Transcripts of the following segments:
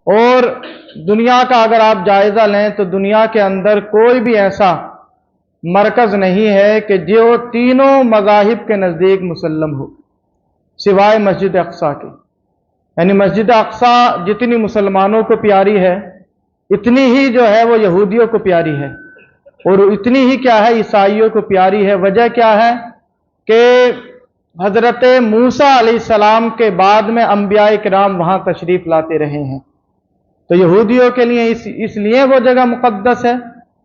और दुनिया का अगर आप जायजा लें तो दुनिया के अंदर कोई भी ऐसा मरकज नहीं है कि जो तीनों मज़ाहिब के नज़दीक मुसल्लम हो, सिवाय मस्जिद अक्सा के। यानी मस्जिद अक्सा जितनी मुसलमानों को प्यारी है, इतनी ही जो है वो यहूदियों को प्यारी है, और इतनी ही क्या है ईसाइयों को प्यारी है। वजह क्या है कि हज़रत मूसा अलैहिस्सलाम के बाद में अंबिया किराम वहाँ तशरीफ़ लाते रहे हैं। तो यहूदियों के लिए इसलिए वो जगह मुक़द्दस है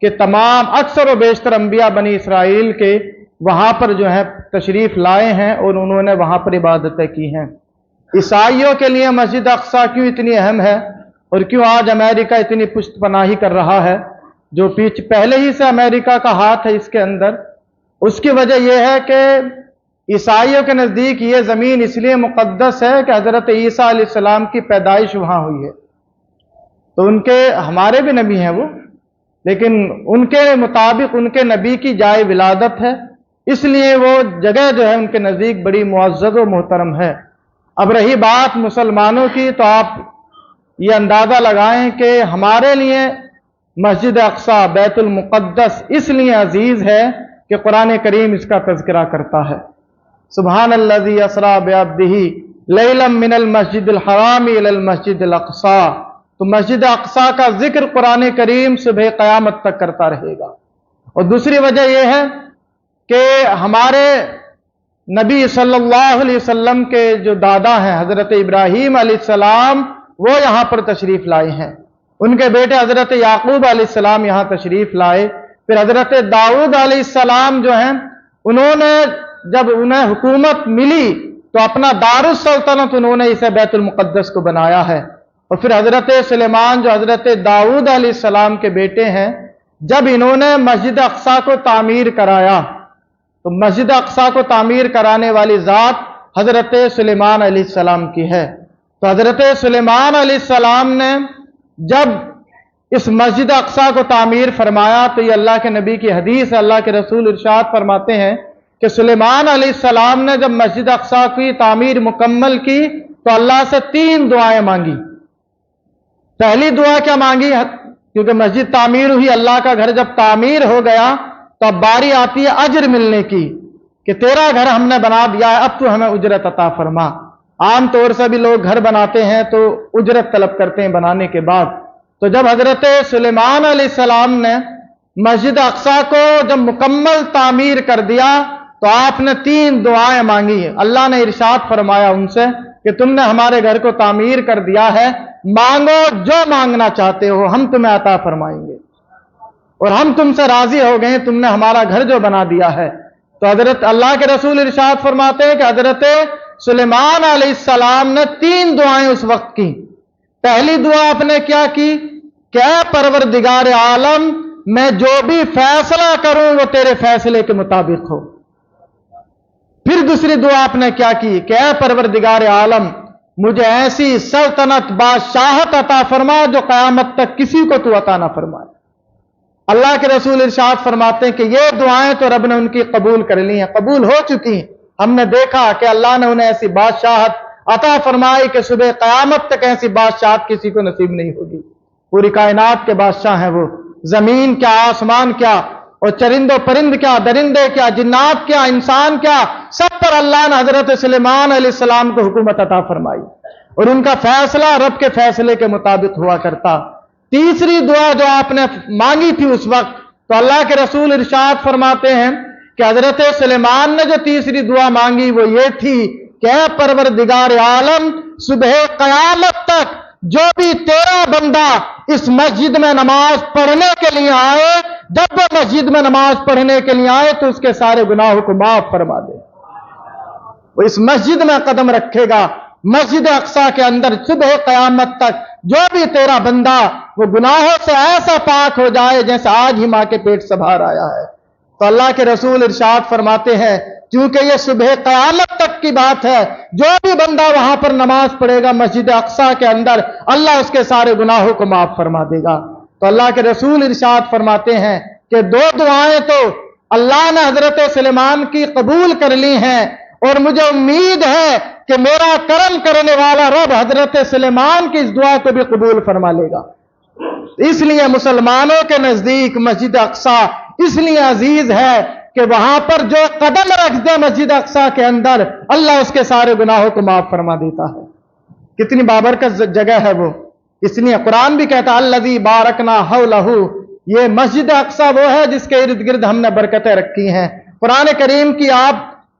कि तमाम अक्सर व बेशतर अंबिया बनी इसराइल के वहाँ पर जो है तशरीफ़ लाए हैं और उन्होंने वहाँ पर इबादतें की हैं। ईसाइयों के लिए मस्जिद अक्सा क्यों इतनी अहम है और क्यों आज अमेरिका इतनी पुष्टपनाही कर रहा है, जो पहले ही से अमेरिका का हाथ है इसके अंदर, उसकी वजह यह है कि ईसाइयों के नज़दीक ये ज़मीन इसलिए मुक़द्दस है कि हज़रत ईसा अलैहिस्सलाम की पैदाइश वहाँ हुई है। तो उनके, हमारे भी नबी हैं वो, लेकिन उनके मुताबिक उनके नबी की जाए विलादत है, इसलिए वो जगह जो है उनके नज़दीक बड़ी मुअज़्ज़ज़ व मोहतरम है। अब रही बात मुसलमानों की, तो आप ये अंदाज़ा लगाएं कि हमारे लिए मस्जिद अक्सा बैतुल मुक़द्दस इसलिए अजीज़ है कि कुरान करीम इसका तज़किरा करता है। सुब्हानल्लज़ी असरा बिअब्दिही लैलन मिनल मस्जिदिल हराम इलल मस्जिदिल अक्सा। तो मस्जिद अक्सा का जिक्र कुरान करीम सुबह क़यामत तक करता रहेगा। और दूसरी वजह यह है कि हमारे नबी सल्लल्लाहु अलैहि वसल्लम के जो दादा हैं हज़रत इब्राहीम अलैहिस्सलाम, वो यहाँ पर तशरीफ़ लाए हैं। उनके बेटे हज़रत याकूब अलैहिस्सलाम यहाँ तशरीफ़ लाए। फिर हज़रत दाऊद अलैहिस्सलाम जो हैं, उन्होंने जब उन्हें हुकूमत मिली तो अपना दारुस सल्तनत उन्होंने इसे बैतुल मुक़द्दस को बनाया है। और फिर हज़रत सुलेमान जो हज़रत दाऊद अलैहिस्सलाम के बेटे हैं, जब इन्होंने मस्जिद अक्सा को तामीर कराया, तो मस्जिद अक्सा को तामीर कराने वाली ज़ात हज़रत सुलेमान अलैहिस्सलाम की है। तो हज़रत सुलेमान अलैहिस्सलाम ने जब इस मस्जिद अक्सा को तामीर फरमाया, तो ये अल्लाह के नबी की हदीस है, अल्लाह के रसूल इरशाद फरमाते हैं कि सुलेमान अलैहिस्सलाम ने जब मस्जिद अक्सा की तामीर मुकम्मल की तो अल्लाह से 3 दुआएं मांगी। पहली दुआ क्या मांगी, क्योंकि मस्जिद तामीर हुई, अल्लाह का घर जब तामीर हो गया तो अब बारी आती है अजर मिलने की, कि तेरा घर हमने बना दिया है, अब तू हमें उजरत अता फरमा। आम तौर से भी लोग घर बनाते हैं तो उजरत तलब करते हैं बनाने के बाद। तो जब हज़रत सुलेमान अलैहिस्सलाम ने मस्जिद अक्सा को जब मुकम्मल तामीर कर दिया तो आपने 3 दुआएं मांगी। अल्लाह ने इरशाद फरमाया उनसे कि तुमने हमारे घर को तामीर कर दिया है, मांगो जो मांगना चाहते हो हम तुम्हें अता फरमाएंगे, और हम तुमसे राजी हो गए, तुमने हमारा घर जो बना दिया है। तो हजरत अल्लाह के रसूल इरशाद फरमाते हैं कि हजरत सुलेमान अलैहिस्सलाम ने 3 दुआएं उस वक्त की। पहली दुआ आपने क्या की, क्या परवरदिगार आलम, मैं जो भी फैसला करूं वो तेरे फैसले के मुताबिक हो। फिर दूसरी दुआ आपने क्या की, क्या परवरदिगार आलम, मुझे ऐसी सल्तनत बादशाहत अता फरमा जो कयामत तक किसी को तू अता ना फरमाए। अल्लाह के रसूल इरशाद फरमाते हैं कि ये दुआएं तो रब ने उनकी कबूल कर ली हैं, कबूल हो चुकी हैं। हमने देखा कि अल्लाह ने उन्हें ऐसी बादशाहत अता फरमाई कि सुबह कयामत तक ऐसी बादशाहत किसी को नसीब नहीं होगी। पूरी कायनात के बादशाह हैं वो, जमीन क्या, आसमान क्या, और चरिंदो परिंद क्या, दरिंदे क्या, जिन्नात क्या, इंसान क्या, सब पर अल्लाह ने हजरत सुलेमान अलैहिस्सलाम को हुकूमत अता फरमाई, और उनका फैसला रब के फैसले के मुताबिक हुआ करता। तीसरी दुआ जो आपने मांगी थी उस वक्त, तो अल्लाह के रसूल इरशाद फरमाते हैं कि हजरत सुलेमान ने जो तीसरी दुआ मांगी वो ये थी कि ऐ परवरदिगार आलम, सुबह कयामत तक जो भी तेरा बंदा इस मस्जिद में नमाज पढ़ने के लिए आए, जब वो मस्जिद में नमाज पढ़ने के लिए आए तो उसके सारे गुनाहों को माफ फरमा दे। वो इस मस्जिद में कदम रखेगा, मस्जिद अक्सा के अंदर सुबह कयामत तक जो भी तेरा बंदा वो गुनाहों से ऐसा पाक हो जाए जैसे आज ही मां के पेट से बाहर आया है। तो अल्लाह के रसूल इरशाद फरमाते हैं, क्योंकि ये सुबह कयामत तक की बात है, जो भी बंदा वहां पर नमाज पढ़ेगा मस्जिद अक्सा के अंदर, अल्लाह उसके सारे गुनाहों को माफ फरमा देगा। तो अल्लाह के रसूल इरशाद फरमाते हैं कि 2 दुआएं तो अल्लाह ने हजरत सुलेमान की कबूल कर ली हैं, اور مجھے امید ہے کہ میرا کرم کرنے والا رب حضرت سلیمان کی اس دعا کو بھی قبول فرما لے گا۔ اس لیے مسلمانوں کے نزدیک مسجد اقصی اس لیے عزیز ہے کہ وہاں پر جو قدم رکھ دے مسجد اقصی کے اندر، اللہ اس کے سارے گناہوں کو معاف فرما دیتا ہے۔ کتنی بابرکت جگہ ہے وہ، اس لیے قرآن بھی کہتا ہے الذی بارکنا حولہ، یہ مسجد اقصی وہ ہے جس کے ارد گرد ہم نے برکتیں رکھی ہیں۔ قرآن کریم کی آپ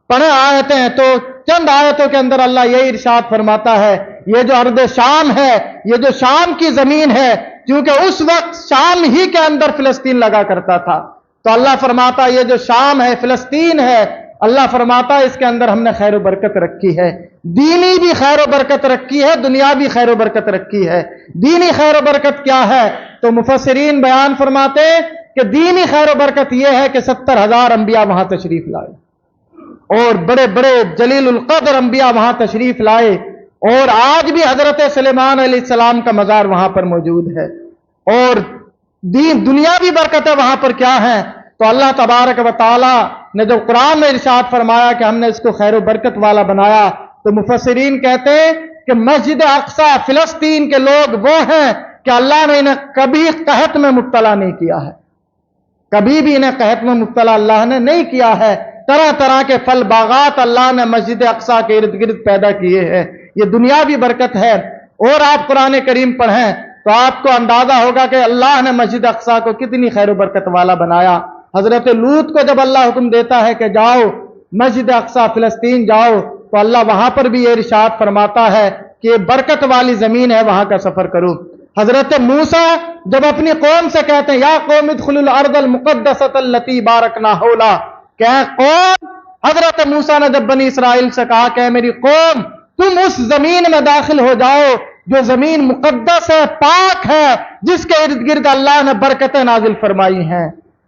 پڑھیں آیتیں ہیں تو چند آیتوں کے اندر اللہ یہی ارشاد فرماتا ہے، یہ جو ارض شام ہے، یہ جو شام کی زمین ہے، کیونکہ اس وقت شام ہی کے اندر فلسطین لگا کرتا تھا، تو اللہ فرماتا یہ جو شام ہے، فلسطین ہے، اللہ فرماتا اس کے اندر ہم نے خیر و برکت رکھی ہے، دینی بھی خیر و برکت رکھی ہے، دنیاوی خیر و برکت رکھی ہے۔ دینی خیر و برکت کیا ہے؟ تو مفسرین بیان فرماتے کہ دینی خیر و برکت یہ ہے کہ 70,000 انبیاء وہاں تشریف لائے، اور بڑے بڑے جلیل القدر انبیاء وہاں تشریف لائے، اور آج بھی حضرت سلیمان علیہ السلام کا مزار وہاں پر موجود ہے۔ اور دنیاوی برکتیں وہاں پر کیا ہیں؟ تو اللہ تبارک و تعالی نے جو قرآن میں ارشاد فرمایا کہ ہم نے اس کو خیر و برکت والا بنایا، تو مفسرین کہتے ہیں کہ مسجد اقصی فلسطین کے لوگ وہ ہیں کہ اللہ نے انہیں کبھی قحط میں مبتلا نہیں کیا ہے، کبھی بھی انہیں قحط میں مبتلا اللہ نے نہیں کیا ہے۔ طرح طرح کے پھل باغات اللہ نے مسجد اقصی کے ارد گرد پیدا کیے ہیں، یہ دنیاوی برکت ہے۔ اور آپ قرآن کریم پڑھیں تو آپ کو اندازہ ہوگا کہ اللہ نے مسجد اقصی کو کتنی خیر و برکت والا بنایا۔ حضرت لوط کو جب اللہ حکم دیتا ہے کہ جاؤ مسجد اقصی فلسطین جاؤ، تو اللہ وہاں پر بھی یہ ارشاد فرماتا ہے کہ یہ برکت والی زمین ہے، وہاں کا سفر کرو۔ حضرت موسیٰ جب اپنی قوم سے کہتے ہیں یا قوم ادخلوا الارض المقدسۃ التی بارکنا حولہ، کہ قوم، حضرت موسیٰ نے جب بنی اسرائیل سے کہا کہ میری قوم تم اس زمین میں داخل ہو جاؤ جو زمین مقدس ہے، پاک ہے، جس کے ارد گرد اللہ نے برکتیں نازل فرمائی ہیں۔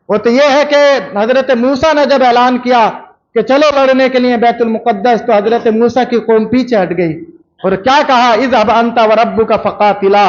وہ تو یہ ہے کہ حضرت موسیٰ نے جب اعلان کیا کہ چلو لڑنے کے لیے بیت المقدس، تو حضرت موسیٰ کی قوم پیچھے ہٹ گئی اور کیا کہا اذهب انت وربک فقاتلا،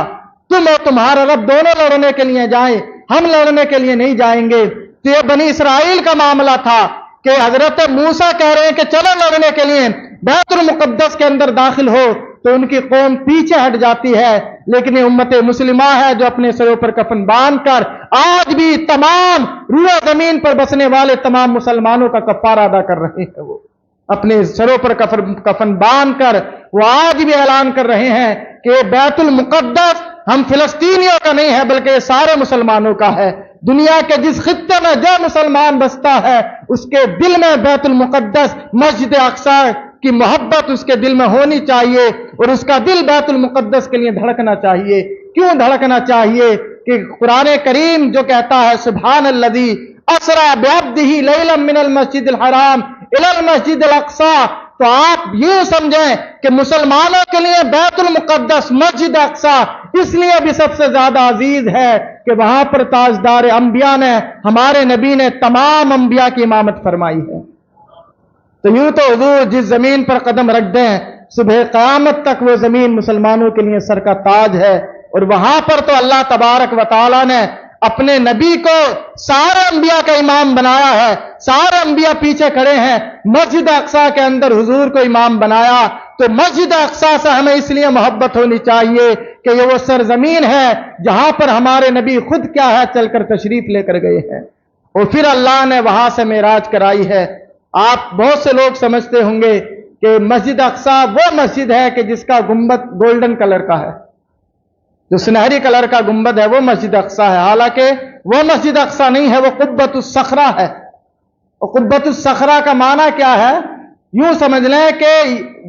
تم اور تمہارا رب دونوں لڑنے کے لیے جائیں، ہم لڑنے کے لیے نہیں جائیں گے۔ تو یہ بنی اسرائیل کا معاملہ تھا کہ حضرت موسیٰ کہہ رہے ہیں کہ چلو لڑنے کے لیے بیت المقدس کے اندر داخل ہو، تو ان کی قوم پیچھے ہٹ جاتی ہے۔ لیکن یہ امت مسلمہ ہے جو اپنے سروں پر کفن باندھ کر آج بھی تمام روئے زمین پر بسنے والے تمام مسلمانوں کا کفارہ ادا کر رہے ہیں، وہ اپنے سروں پر کفن باندھ کر وہ آج بھی اعلان کر رہے ہیں کہ بیت المقدس ہم فلسطینیوں کا نہیں ہے بلکہ یہ سارے مسلمانوں کا ہے۔ دنیا کے جس خطے میں جو مسلمان بستا ہے اس کے دل میں بیت المقدس مسجد اقصی کی محبت اس کے دل میں ہونی چاہیے، اور اس کا دل بیت المقدس کے لیے دھڑکنا چاہیے۔ کیوں دھڑکنا چاہیے؟ کہ قرآن کریم جو کہتا ہے سبحان الذی اسری بعبدہ لیلا من المسجد الحرام الی المسجد الاقصی، تو آپ یہ سمجھیں کہ مسلمانوں کے لیے بیت المقدس مسجد اقصی اس لیے بھی سب سے زیادہ عزیز ہے کہ وہاں پر تاجدار انبیاء نے، ہمارے نبی نے تمام انبیاء کی امامت فرمائی ہے۔ تو یوں تو حضور جس زمین پر قدم رکھ دیں صبح قیامت تک وہ زمین مسلمانوں کے لیے سر کا تاج ہے، اور وہاں پر تو اللہ تبارک و تعالی نے اپنے نبی کو سارے انبیاء کا امام بنایا ہے، سارے انبیاء پیچھے کھڑے ہیں، مسجد اقصی کے اندر حضور کو امام بنایا۔ تو مسجد اقصی سے ہمیں اس لیے محبت ہونی چاہیے کہ یہ وہ سرزمین ہے جہاں پر ہمارے نبی خود کیا ہے چل کر تشریف لے کر گئے ہیں، اور پھر اللہ نے وہاں سے معراج کرائی ہے۔ آپ بہت سے لوگ سمجھتے ہوں گے کہ مسجد اقصی وہ مسجد ہے کہ جس کا گنبد گولڈن کلر کا ہے، جو سنہری کلر کا گنبد ہے وہ مسجد اقصی ہے، حالانکہ وہ مسجد اقصی نہیں ہے، وہ قبۃ الصخرہ ہے۔ اور قبۃ الصخرہ کا معنی کیا ہے؟ یوں سمجھ لیں کہ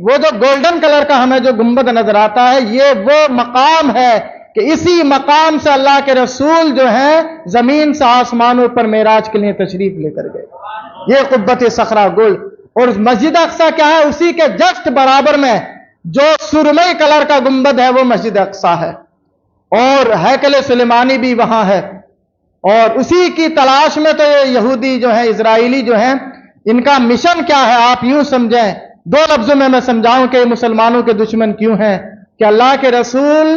وہ جو گولڈن کلر کا ہمیں جو گنبد نظر آتا ہے یہ وہ مقام ہے کہ اسی مقام سے اللہ کے رسول جو ہیں زمین سے آسمانوں پر معراج کے لیے تشریف لے کر گئے، یہ قبۃ صخرہ گولڈ۔ اور مسجد اقصی کیا ہے؟ اسی کے جسٹ برابر میں جو سرمئی کلر کا گنبد ہے وہ مسجد اقصی ہے، اور ہیکل سلیمانی بھی وہاں ہے۔ اور اسی کی تلاش میں تو یہ یہودی جو ہیں، اسرائیلی جو ہیں، ان کا مشن کیا ہے آپ یوں سمجھیں، دو لفظوں میں سمجھاؤں کہ مسلمانوں کے دشمن کیوں ہیں۔ کہ اللہ کے رسول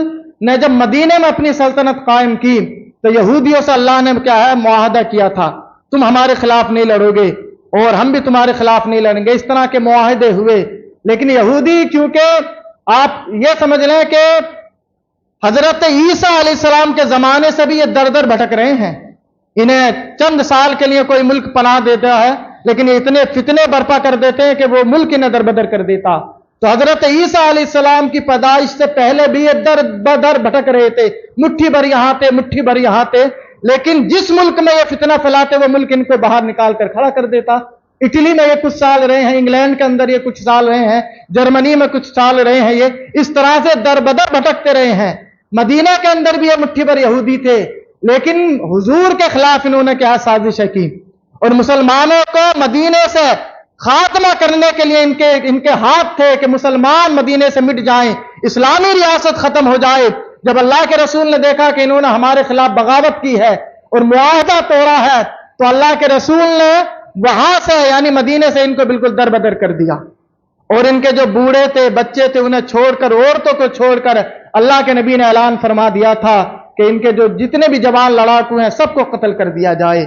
نے جب مدینے میں اپنی سلطنت قائم کی تو یہودیوں سے اللہ نے کیا ہے معاہدہ کیا تھا، تم ہمارے خلاف نہیں لڑو گے، और हम भी तुम्हारे खिलाफ नहीं लड़ेंगे, इस तरह के मुआहदे हुए। लेकिन यहूदी, क्योंकि आप ये समझ लें कि हजरत ईसा अलैहिस्सलाम के जमाने से भी ये दर दर भटक रहे हैं। इन्हें चंद साल के लिए कोई मुल्क पनाह देता है, लेकिन ये इतने फितने बर्पा कर देते हैं कि वो मुल्क इन्हें दरबदर कर देता। तो हजरत ईसा अलैहिस्सलाम की पैदाइश से पहले भी ये दर बदर भटक रहे थे, मुट्ठी भर यहां थे, मुट्ठी भर यहां थे। लेकिन जिस मुल्क में ये फितना फैलाते वो मुल्क इनको बाहर निकाल कर खड़ा कर देता। इटली में ये कुछ साल रहे हैं, इंग्लैंड के अंदर ये कुछ साल रहे हैं, जर्मनी में कुछ साल रहे हैं, ये इस तरह से दर बदर भटकते रहे हैं। मदीना के अंदर भी ये मुट्ठी भर यहूदी थे, लेकिन हुजूर के खिलाफ इन्होंने क्या साजिश की और मुसलमानों को मदीने से खात्मा करने के लिए इनके हाथ थे कि मुसलमान मदीने से मिट जाएं, इस्लामी रियासत खत्म हो जाए। जब अल्लाह के रसूल ने देखा कि इन्होंने हमारे खिलाफ बगावत की है और मुआहदा तोड़ा है, तो अल्लाह के रसूल ने वहां से यानी मदीने से इनको बिल्कुल दरबदर कर दिया। और इनके जो बूढ़े थे, बच्चे थे, उन्हें छोड़कर, औरतों को छोड़कर अल्लाह के नबी ने ऐलान फरमा दिया था कि इनके जो जितने भी जवान लड़ाकू हैं सबको कत्ल कर दिया जाए।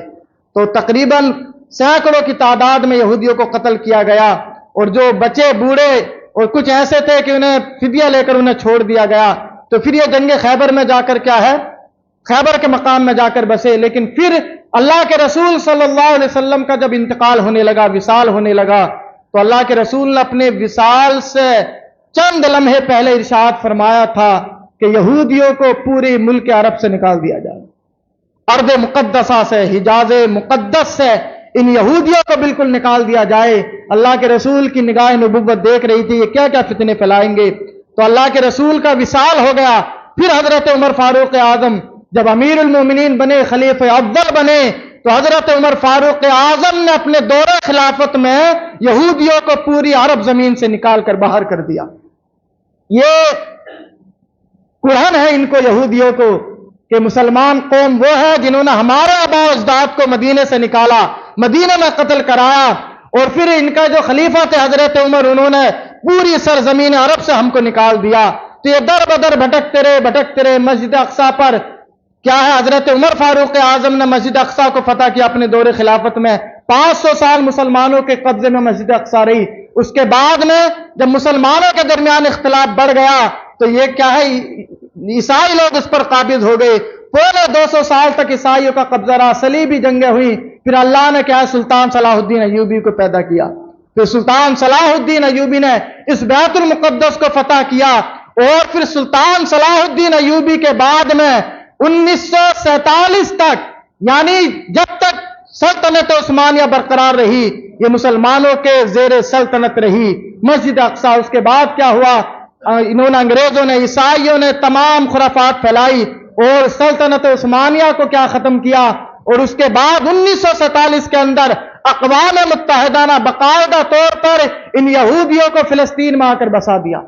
तो तकरीबन सैकड़ों की तादाद में यहूदियों को कत्ल किया गया। और जो बच्चे, बूढ़े और कुछ ऐसे थे कि उन्हें फिदिया लेकर उन्हें छोड़ दिया गया। तो फिर ये जंगे खैबर में जाकर क्या है, खैबर के मकाम में जाकर बसे। लेकिन फिर अल्लाह के रसूल सल्लल्लाहु अलैहि वसल्लम का जब इंतकाल होने लगा, विसाल होने लगा, तो अल्लाह के रसूल ने अपने विसाल से चंद लम्हे पहले इरशाद फरमाया था कि यहूदियों को पूरे मुल्क अरब से निकाल दिया जाए, अर्द मुकद्दसा से, हिजाज मुकद्दस से इन यहूदियों को बिल्कुल निकाल दिया जाए। अल्लाह के रसूल की निगाह नबुव्वत देख रही थी ये क्या क्या फितने फैलाएंगे। तो अल्लाह के रसूल का विसाल हो गया। फिर हजरत उमर फारूक आजम जब अमीरुल मोमिनीन बने, खलीफे अव्वल बने, तो हजरत उमर फारूक आजम ने अपने दौरे खिलाफत में यहूदियों को पूरी अरब जमीन से निकाल कर बाहर कर दिया। ये कुरान है इनको, यहूदियों को, कि मुसलमान कौम वो है जिन्होंने हमारे आबा अजदाद को मदीने से निकाला, मदीने में कत्ल कराया। और फिर इनका जो खलीफा थे हजरत उमर, उन्होंने पूरी सरजमीन अरब से हमको निकाल दिया। तो ये दर बदर भटकते रहे। मस्जिद अक्सा पर क्या है, हजरत उमर फारूक आजम ने मस्जिद अक्सा को फतह किया अपने दौरे खिलाफत में। 500 साल मुसलमानों के कब्जे में मस्जिद अक्सा रही। उसके बाद में जब मुसलमानों के दरमियान इख्तिलाफ बढ़ गया तो ये क्या है, ईसाई लोग उस पर काबिज हो गए। पूरे 200 साल तक ईसाइयों का कब्जा रहा, सलीबी जंगें हुई। फिर अल्लाह ने क्या है, सुल्तान सलाहुद्दीन अय्यूबी को पैदा किया। फिर सुल्तान सलाहुद्दीन अय्यूबी ने इस बैतुल मुकद्दस को फतह किया। और फिर सुल्तान सलाहुद्दीन अय्यूबी के बाद में 1947 तक, यानी जब तक सल्तनत उस्मानिया बरकरार रही, ये मुसलमानों के जेर सल्तनत रही मस्जिद अक्सा। उसके बाद क्या हुआ, इन्होंने, अंग्रेजों ने, ईसाइयों ने तमाम खुराफात फैलाई और सल्तनत उस्मानिया को क्या खत्म किया। और उसके बाद 1947 के अंदर अक़वाम मुत्तहिदा ने बाकायदा तौर पर इन यहूदियों को फिलिस्तीन में आकर बसा दिया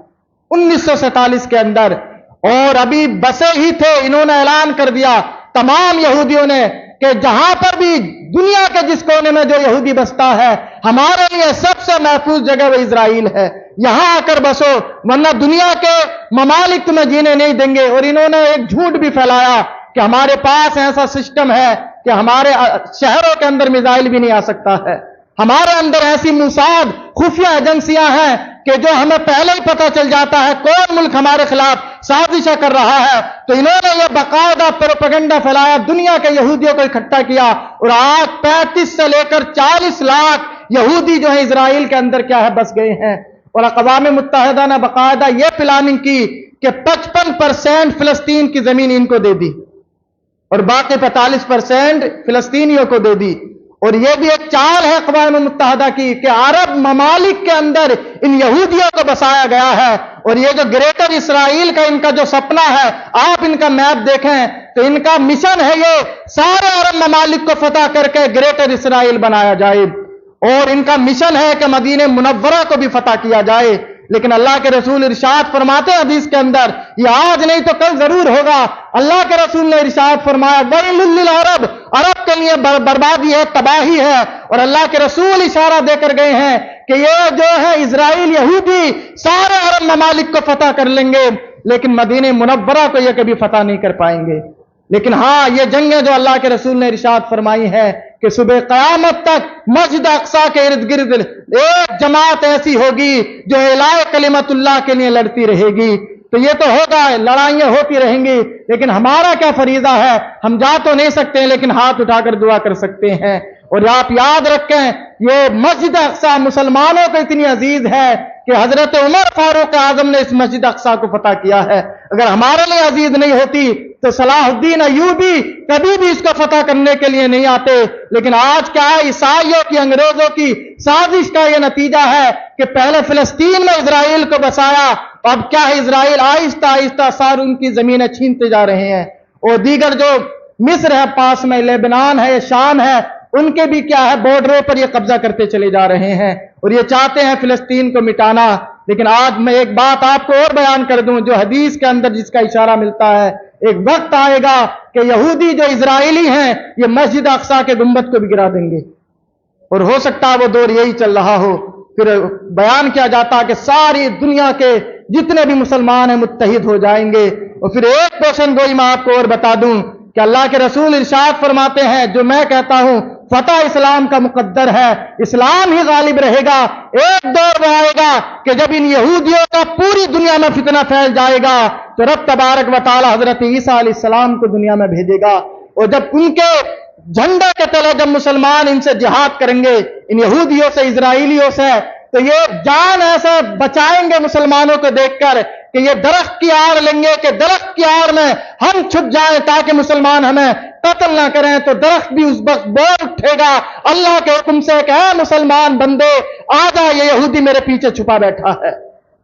1947 के अंदर। और अभी बसे ही थे, इन्होंने ऐलान कर दिया तमाम यहूदियों ने कि जहां पर भी दुनिया के जिस कोने में जो यहूदी बसता है, हमारे लिए सबसे महफूज जगह वो इजराइल है, यहां आकर बसो, वरना दुनिया के ममालिक तुम्हें जीने नहीं देंगे। और इन्होंने एक झूठ भी फैलाया कि हमारे पास ऐसा सिस्टम है कि हमारे शहरों के अंदर मिसाइल भी नहीं आ सकता है, हमारे अंदर ऐसी मुसाद खुफिया एजेंसियां हैं कि जो हमें पहले ही पता चल जाता है कौन मुल्क हमारे खिलाफ साजिशें कर रहा है। तो इन्होंने यह बाकायदा प्रोपेगेंडा फैलाया, दुनिया के यहूदियों को इकट्ठा किया। और आज 35 से लेकर 40 लाख यहूदी जो है इजराइल के अंदर क्या है, बस गए हैं। और अक़वाम मुत्तहिदा ने बाकायदा यह प्लानिंग की कि 55% फिलिस्तीन की जमीन इनको दे दी और बाकी 45% फिलिस्तीनियों को दे दी। और यह भी एक चाल है अक़वाम मुत्तहिदा की कि अरब ममालिक के अंदर इन यहूदियों को बसाया गया है। और ये जो ग्रेटर इसराइल का इनका जो सपना है, आप इनका मैप देखें तो इनका मिशन है ये सारे अरब ममालिक को फतह करके ग्रेटर इसराइल बनाया जाए। और इनका मिशन है कि मदीने मुनव्वरा को भी फतह किया जाए। लेकिन अल्लाह के रसूल इरशाद फरमाते हैं हदीस के अंदर, ये आज नहीं तो कल जरूर होगा। अल्लाह के रसूल ने इरशाद फरमाया, वैलुल लिल अरब, अरब के लिए बर्बादी है, तबाही है। और अल्लाह के रसूल इशारा देकर गए हैं कि ये जो है इजराइल यहूदी सारे अरब ममालिक को फतह कर लेंगे, लेकिन मदीने मुनव्वरा को ये कभी फतह नहीं कर पाएंगे। लेकिन हाँ, ये जंगें जो अल्लाह के रसूल ने इरशाद फरमाई है कि सुबह क़यामत तक मस्जिद अक़सा के इर्द गिर्द एक जमात ऐसी होगी जो इलाए कलिमतुल्लाह के लिए लड़ती रहेगी। तो ये तो होगा, लड़ाइयां होती रहेंगी, लेकिन हमारा क्या फरीजा है? हम जा तो नहीं सकते, लेकिन हाथ उठाकर दुआ कर सकते हैं। और आप याद रखें, ये मस्जिद अक़सा मुसलमानों को इतनी अजीज है कि हजरत उमर फारूक आजम ने इस मस्जिद अक़सा को फतह किया है। अगर हमारे लिए अजीज नहीं होती तो सलाहुद्दीन अय्यूबी कभी भी इसको फतह करने के लिए नहीं आते। लेकिन आज क्या है, ईसाइयों की, अंग्रेजों की साजिश का यह नतीजा है कि पहले फिलिस्तीन में इजराइल को बसाया, अब क्या है, इजराइल आहिस्ता आहिस्ता सारी उनकी जमीनें छीनते जा रहे हैं। और दीगर जो मिस्र है पास में, लेबनान है, शाम है, उनके भी क्या है, बॉर्डरों पर ये कब्जा करते चले जा रहे हैं और ये चाहते हैं फिलिस्तीन को मिटाना। लेकिन आज मैं एक बात आपको और बयान कर दूं, जो हदीस के अंदर जिसका इशारा मिलता है, एक वक्त आएगा कि यहूदी जो इजराइली हैं ये मस्जिद अक़सा के गुंबद को भी गिरा देंगे। और हो सकता है वो दौर यही चल रहा हो। फिर बयान किया जाता है कि सारी दुनिया के जितने भी मुसलमान हैं मुत्तहिद हो जाएंगे। और फिर एक पेशन गोई मैं आपको और बता दूं कि अल्लाह के रसूल इरशाद फरमाते हैं, जो मैं कहता हूं फतह इस्लाम का मुकद्दर है, इस्लाम ही गालिब रहेगा। एक दौर में आएगा कि जब इन यहूदियों का पूरी दुनिया में फितना फैल जाएगा तो रब तबारक व तआला हजरत ईसा अलैहिस्सलाम को दुनिया में भेजेगा। और जब उनके झंडे के तले जब मुसलमान इनसे जिहाद करेंगे, इन यहूदियों से, इजराइलियों से, तो ये जान ऐसे बचाएंगे मुसलमानों को देखकर कि ये दरख्त की आड़ लेंगे कि दरख्त की आड़ में हम छुप जाएं ताकि मुसलमान हमें कत्ल ना करें। तो दरख्त भी उस वक्त बोल उठेगा अल्लाह के हुक्म से कि ऐ मुसलमान बंदे आ जा, ये यहूदी मेरे पीछे छुपा बैठा है।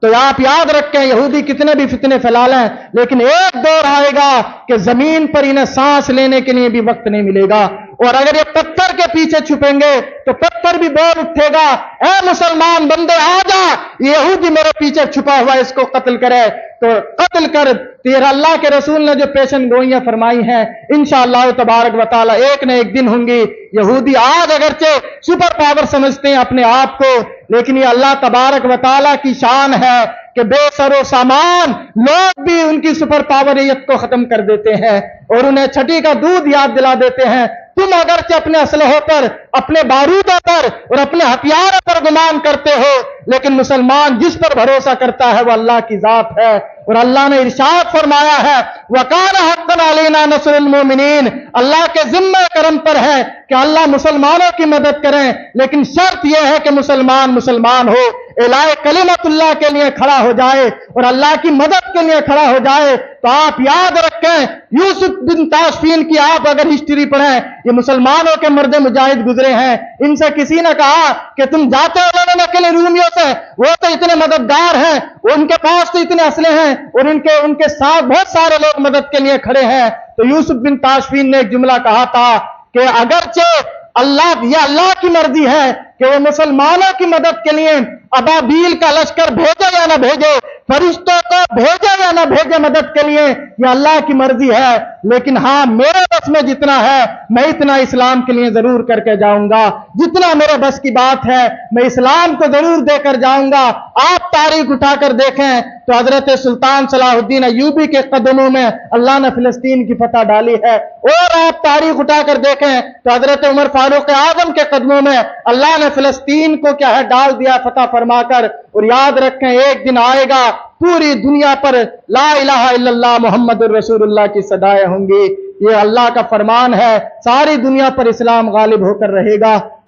तो आप याद रखें, यहूदी कितने भी फितने फैला लें, लेकिन एक दौर आएगा कि जमीन पर इन्हें सांस लेने के लिए भी वक्त नहीं मिलेगा। और अगर ये पत्थर के पीछे छुपेंगे तो पत्थर भी बोल उठेगा, ऐ मुसलमान बंदे आ जा, यहूदी मेरे पीछे छुपा हुआ, इसको कत्ल करे। तो कत्ल कर तेरा अल्लाह के रसूल ने जो पेशन गोइयां फरमाई हैं, इंशाअल्लाह तबारक व तआला एक न एक दिन होंगी। यहूदी आज अगरचे सुपर पावर समझते हैं अपने आप को, लेकिन ये अल्लाह तबारक व तआला की शान है कि बेसरो सामान लोग भी उनकी सुपर पावरियत को खत्म कर देते हैं और उन्हें छठी का दूध याद दिला देते हैं। तुम अगरचे अपने असलहों पर, अपने बारूदों पर और अपने हथियारों पर गुमान करते हो, लेकिन मुसलमान जिस पर भरोसा करता है वो अल्लाह की जात है। और अल्लाह ने इरशाद फरमाया है, वकान हक़्क़न अलैना नस्रुल मोमिनीन, अल्लाह के जिम्मे करम पर है कि अल्लाह मुसलमानों की मदद करें, लेकिन शर्त यह है कि मुसलमान मुसलमान हो, इलाए कलिमतुल्लाह के लिए खड़ा हो जाए और अल्लाह की मदद के लिए खड़ा हो जाए। तो आप याद रखें, यूसुफ बिन ताशफीन की आप अगर हिस्ट्री पढ़ें, ये मुसलमानों के मर्द मुजाहिद गुजरे हैं। इनसे किसी ने कहा कि तुम जाते हो लड़ने के लिए रूमियों से, वो तो इतने मददगार हैं, उनके पास तो इतने असले हैं और उनके साथ बहुत सारे लोग मदद के लिए खड़े हैं। तो यूसुफ बिन ताशफीन ने एक जुमला कहा था कि अगरचे अल्लाह की मर्जी है कि वो मुसलमानों की मदद के लिए अबाबील का लश्कर भेजे या ना भेजे, फरिश्तों को भेजे या ना भेजे मदद के लिए, ये अल्लाह की मर्जी है। लेकिन हाँ, मेरे बस में जितना है मैं इतना इस्लाम के लिए जरूर करके जाऊंगा, जितना मेरे बस की बात है मैं इस्लाम को जरूर देकर जाऊंगा। आप तारीख उठाकर देखें तो हजरत सुल्तान सलाहुद्दीन अय्यूबी के कदमों में अल्लाह ने फिलिस्तीन की फतह डाली है। और आप तारीख उठाकर देखें तो हजरत उमर फारूक आजम के कदमों में अल्लाह ने फिलिस्तीन को क्या है डाल दिया फतह फरमाकर। और याद रखें, एक दिन आएगा पूरी दुनिया पर ला इलाहा इल्लल्लाह मुहम्मदुर रसूलुल्लाह की सदाएं होंगी। ये अल्लाह का फरमान है, सारी दुनिया पर इस्लाम गालिब होकर रहेगा।